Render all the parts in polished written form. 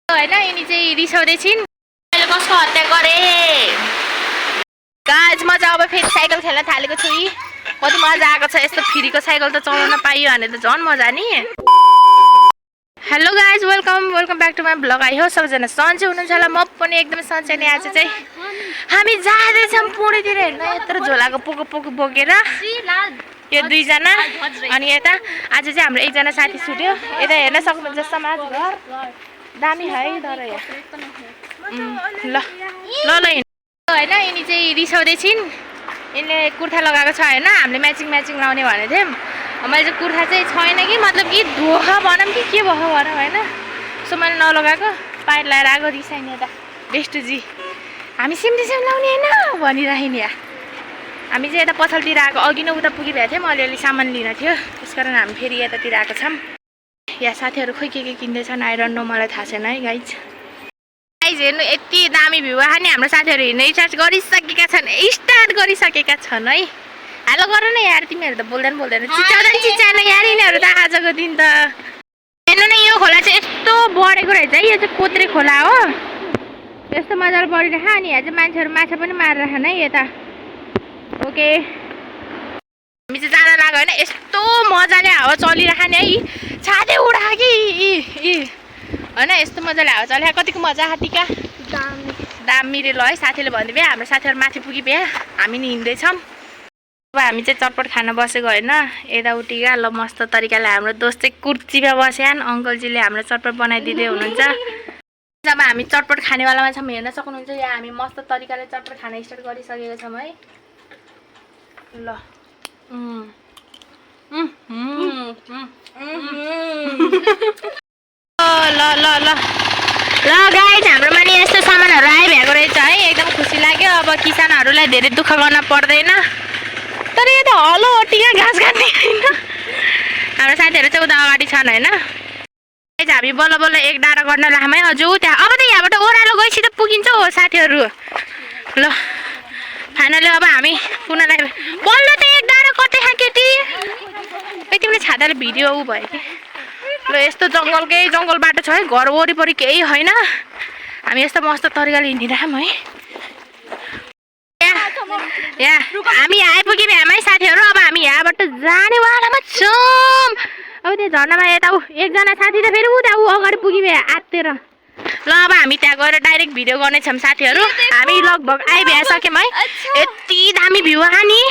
होइन यिनी चाहिँ रिसाउँदै छिन् मैले कसको हत्या गरेँ गाइज म चाहिँ अब फेरि साइकल खेल्न थालेको छु कति मजा आएको छ यस्तो फ्रीको साइकल त चलाउन पाइयो भने त झन् मजा नि hello guys welcome back to my blog आई हो सबैजना सन्चै हुनुहुन्छ होला म पनि एकदमै सन्चै नै आज चाहिँ हामी जाँदैछौँ पुणेतिर हेर्न यत्रो झोलाको पोको पोको बोकेर यो दुईजना अनि यता आज चाहिँ हाम्रो एकजना साथी छुट्यो यता हेर्न सक्नुहुन्छ समाज घर दामी है तर ल ल ल होइन यिनी चाहिँ रिसाउँदै छिन् यिनले कुर्ता लगाएको छ होइन हामीले म्याचिङ लाउने भनेको थियौँ मैले चाहिँ कुर्ता चाहिँ छैन कि मतलब कि धोका भनौँ कि के भयो भनौँ होइन सो मैले नलगाएको पाएर लगाएर आएको रिसाइने यता बेस्टुजी हामी सेम लाउने होइन भनिराखेँ यहाँ हामी चाहिँ यता पसलतिर आएको अघि नै उता पुगिरहेको थियौँ अलिअलि सामान लिन थियो त्यस कारण हामी फेरि यतातिर आएको छौँ यहाँ साथीहरू खोइ के किन्दैछन् आइरहनु मलाई थाहा छैन है गाइज हेर्नु यति दामी भ्यू आयो नि हाम्रो साथीहरू हिँड्न स्टार्ट गरिसकेका छन् है हेलो गर न यार तिमीहरू त बोल्दैन चिचाएन यार यिनीहरू त आजको दिन त हेर्नु न यो खोला चाहिँ यस्तो बढेको रहेछ है यो चाहिँ कोत्रे खोला हो यस्तो मजाले बढिरहेको अनि यहाँ चाहिँ मान्छेहरू माछा पनि मारिरहेन है यता ओके हामी चाहिँ जान लाग्यो होइन यस्तो मजाले हावा चलिरहेको नि है छाते उडा कि होइन यस्तो मजाले हावा चलिरहेको कतिको मजा हातीका दामी रे ल है साथीले भनिदियो भ्या हाम्रो साथीहरू माथि पुग्यो भ्या हामी नि हिँड्दैछौँ अब हामी चाहिँ चटपट खान बसेको होइन यताउतिका ल मस्त तरिकाले हाम्रो दोस्त चाहिँ कुर्चीमा बस्यान् अङ्कलजीले हाम्रो चटपट बनाइदिँदै हुनुहुन्छ जब हामी चटपट खानेवालामा छौँ हेर्न सक्नुहुन्छ यहाँ हामी मस्त तरिकाले चटपट खान स्टार्ट गरिसकेको छौँ है ल ल गाइज हाम्रोमा नि यस्तो सामानहरू आइभएको रहेछ है एकदम खुसी लाग्यो अब किसानहरूलाई धेरै दुःख गर्न पर्दैन तर यो त हलो टिका घाँस काट्ने होइन हाम्रो साथीहरू चाहिँ उता अगाडि छन् होइन हामी बल्ल बल्ल एक डाँडा गर्न लामै हजुर त्यहाँ अब त यहाँबाट ओह्रालो गएपछि त पुगिन्छ हो साथीहरू ल फाइनली अब हामी पुनलाई बल्ल त एक डाँडा कतै खा केटी तिमीले छाताले भिडियो ऊ भयो कि ल यस्तो जङ्गल बाटो छ है घर वरिपरि केही होइन हामी यस्तो मस्त तरिकाले हिँडिरहेछौँ है यहाँ हामी आइपुग्यौँ यहाँमै साथीहरू अब हामी यहाँबाट जानेवालामा छौँ अब त्यो झर्नामा यता एकजना साथी त फेरि उता अगाडि पुग्यौँ आत्तेर ल अब हामी त्यहाँ गएर डाइरेक्ट भिडियो गर्नेछौँ साथीहरू हामी लगभग आइभ्याइसक्यौँ है यति दामी भ्यू आयो नि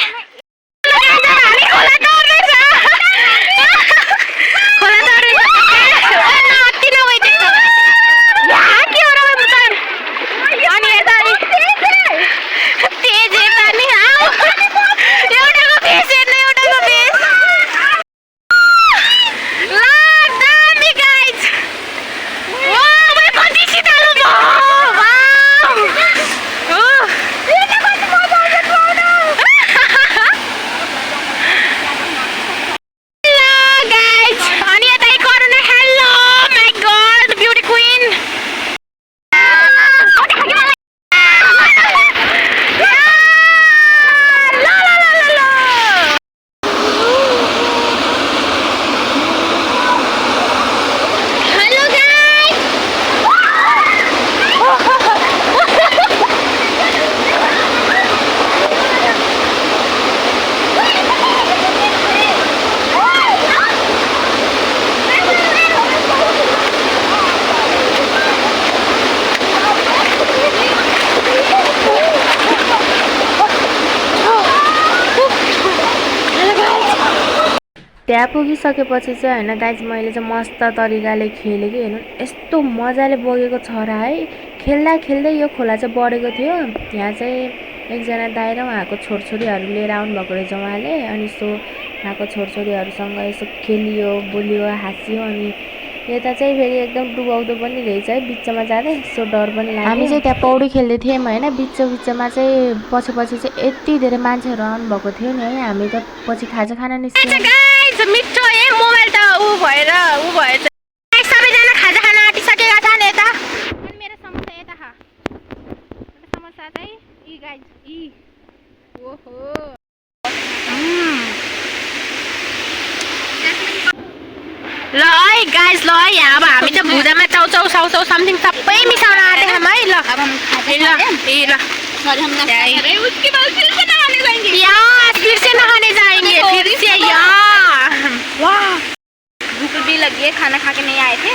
त्यहाँ पुगिसकेपछि चाहिँ होइन गाइज मैले चाहिँ मस्त तरिकाले खेलेँ कि हेर्नु यस्तो मजाले बगेको छ र है खेल्दै यो खोला चाहिँ बढेको थियो यहाँ चाहिँ एकजना दाइ र उहाँको छोरछोरीहरू लिएर आउनुभएको रहेछ उहाँले अनि यसो उहाँको छोरछोरीहरूसँग यसो खेलियो बोलियो हाँसियो अनि यता चाहिँ फेरि एकदम डुबाउँदो पनि रहेछ है बिचमा जाँदै यसो डर पनि लाग्यो हामी चाहिँ त्यहाँ पौडी खेल्दै थियौँ होइन बिचमा चाहिँ पछि चाहिँ यति धेरै मान्छेहरू आउनुभएको थियो नि है हामी त पछि खाजा खान निस्क्यौँ मिठो है मोबाइल त ऊ भएछ सबैजना खाजा खान आँटिसकेका छन् यता अनि मेरो समोसा यता खा समोसा चाहिँ यी गाइज ओहो ल है गाइज ल है यहाँ अब हामी त भुजामा चाउचाउ सौसौ समथिङ सबै मिसाउन आँटे हम है ल अब हम खाते ल ए ल और हम नाश्ता कर रहे हैं उसके बाद फिर से नहाने जाएंगे यार फिर से नहाने जाएंगे फिर से यार वाह भूख भी लगी है खाना खा के नहीं आए थे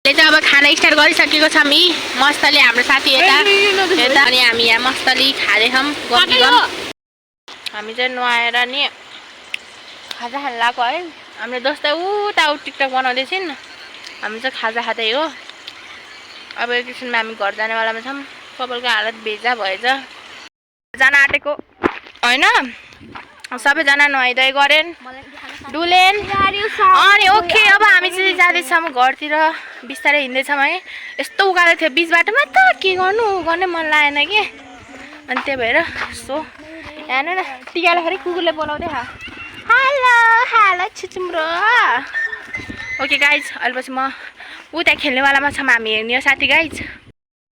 ले चाहिँ अब खाना स्टार्ट गरिसकेको छौँ हामी मस्तले हाम्रो साथी यता अनि हामी यहाँ मस्तले खाँदैछौँ हामी चाहिँ नुहाएर नि खाजा खान लाग्यो है हाम्रो दोस्तै उता टिकटक बनाउँदैछन् हामी चाहिँ खाजा खाँदै हो अब एकैछिनमा हामी घर जानेवालामा छौँ कपालको हालत भेजा भएछ जान आँटेको होइन सबैजना नुहाइधुवाइ गरेन् डुलेन अनि ओके अब हामी चाहिँ जाँदैछौँ घरतिर बिस्तारै हिँड्दैछौँ है यस्तो उकालो थियो बिच बाटोमा त के गर्नु गर्नै मन लागेन कि अनि त्यही भएर सो हेर्नु न टिकालाई कुकुरले बोलाउँदै हेलो हेलो छुचुम्रो ओके गाइज अहिलेपछि म उता खेल्नेवालामा छौँ हामी हेर्ने हो साथी गाइज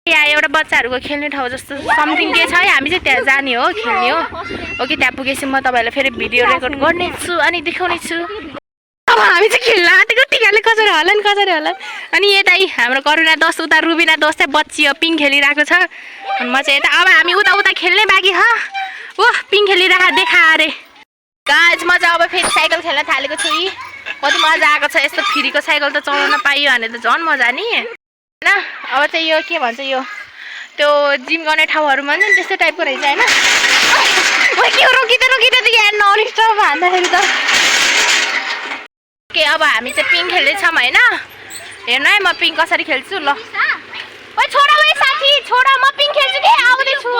यहाँ एउटा बच्चाहरूको खेल्ने ठाउँ जस्तो समथिङ के छ है हामी चाहिँ त्यहाँ जाने हो खेल्ने हो ओके त्यहाँ पुगेपछि म तपाईँहरूलाई फेरि भिडियो रेकर्ड गर्नेछु अनि देखाउने छु अब हामी चाहिँ खेल्न आँटेको टिकाले कसरी होला अनि यता हाम्रो करुणा दोस्त उता रुबिना दोस्त चाहिँ बच्ची हो पिङ खेलिरहेको छ अनि म चाहिँ यता अब हामी उता खेल्ने बाँकी ओ पिङ खेलिरहेको देखा अरे गाइज म चाहिँ अब फेरि साइकल खेल्न थालेको छु कति मजा आएको छ यस्तो फ्रीको साइकल त चलाउन पाइयो भने त झन् मजा नि होइन अब चाहिँ यो के भन्छ यो त्यो जिम गर्ने ठाउँहरूमा हुन्छ नि त्यस्तो टाइपको रहेछ होइन के रोकिँदै त यहाँ नरिस्ट भन्दाखेरि त के अब हामी चाहिँ पिङ खेल्दैछौँ होइन हेर्नु है म पिङ कसरी खेल्छु ल ओइ छोडा ओइ साथी छोडा म पिङ खेल्छु के आउँदैछु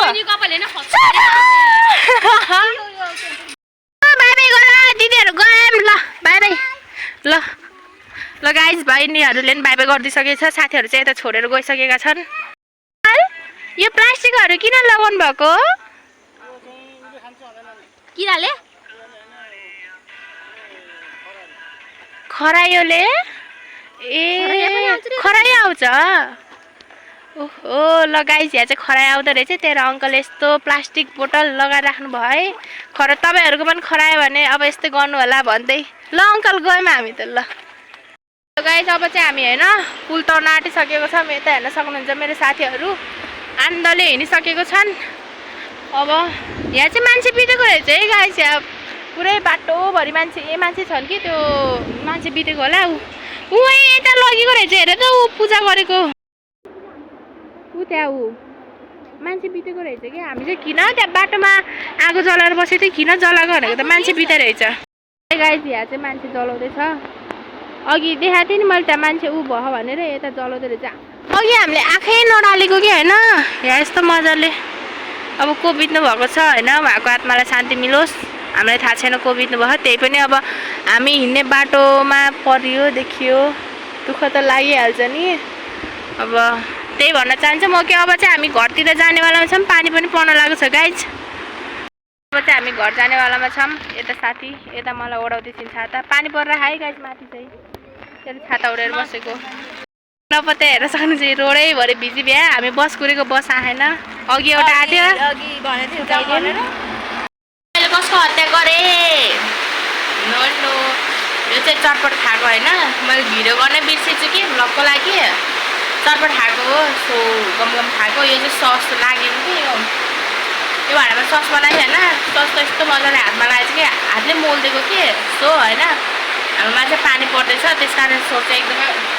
बाई गर दिदीहरू गयौँ ल बाई ल गाइज बहिनीहरूले पनि बाई गरिदिइसकेको छ साथीहरू चाहिँ यता छोडेर गइसकेका छन् यो प्लास्टिकहरू किन लगाउनु भएको किराले खरायोले ए खरायो आउँछ ओहो ल गाइज यहाँ चाहिँ खरायो आउँदो रहेछ तेरो अङ्कल यस्तो प्लास्टिक बोतल लगाएर राख्नु भयो है तपाईँहरूको पनि खरायो भने अब यस्तै गर्नु होला भन्दै ल अङ्कल गयौँ हामी त ल गाइज अब चाहिँ हामी होइन पुल तर्न आँटिसकेको छौँ यता हेर्न सक्नुहुन्छ मेरो साथीहरू आनन्दले हिँडिसकेको छन् अब यहाँ चाहिँ मान्छे बितेको रहेछ है गाइज यहाँ पुरै बाटोभरि मान्छे छन् कि त्यो मान्छे बितेको होला ऊ यता लगेको रहेछ हेर त ऊ पूजा गरेको ऊ त्यहाँ ऊ मान्छे बितेको रहेछ कि हामी चाहिँ किन त्यहाँ बाटोमा आगो जलाएर बसेको थियो किन जलाएको भनेको त मान्छे बिते रहेछ गाइज यहाँ चाहिँ मान्छे जलाउँदैछ अघि देखाएको थिएँ नि मैले त्यहाँ मान्छे ऊ भयो भनेर यता जलाउँदै रहेछ अघि हामीले आँखै नडालेको कि होइन यहाँ यस्तो मजाले अब को बित्नु भएको छ होइन उहाँको आत्मालाई शान्ति मिलोस् हामीलाई थाहा छैन को बित्नु भयो त्यही पनि अब हामी हिँड्ने बाटोमा परियो देखियो दुःख त लागिहाल्छ नि अब त्यही भन्न चाहन्छु म कि अब चाहिँ हामी घरतिर जानेवालामा छौँ पानी पनि पर्न लागेको छ गाइज अब चाहिँ हामी घर जानेवालामा छौँ यता साथी यता मलाई ओढाउँदैछन् छाता पानी परेर हाई गाइज माथि चाहिँ त्यहाँ छाता ओढेर बसेको नपत्ता हेरेर सक्नु चाहिँ रोडैभरि भिजी भ्या हामी बस कुरेको बस आएन अघि एउटा आएको कसको हत्या गरे नो यो चाहिँ चटपट खाएको होइन मैले भिडियो गर्नै बिर्सेछु कि भ्लगको लागि चटपट खाएको हो सो गम खाएको यो चाहिँ सस लागेको कि यो भाँडामा सस बनाएको होइन सस त यस्तो मजाले हातमा लागेको कि हातले मोल्दिएको कि सो होइन हाम्रोमा चाहिँ पानी पर्दैछ त्यस कारण सो चाहिँ एकदमै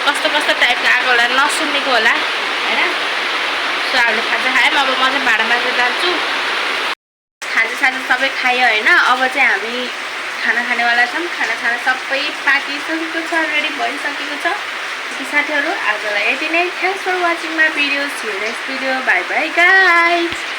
कस्तो टाइपको आएको होला नसुन्नेको होला होइन सो हामीले खाजा खायौँ अब म चाहिँ भाँडा बाँच्न जान्छु खाजा सबै खायो होइन अब चाहिँ हामी खाना खानेवाला छौँ खाना सबै पाकिसकेको छ रेडी भइसकेको छ साथीहरू आजलाई यति नै thanks for watching my videos next video bye bye guys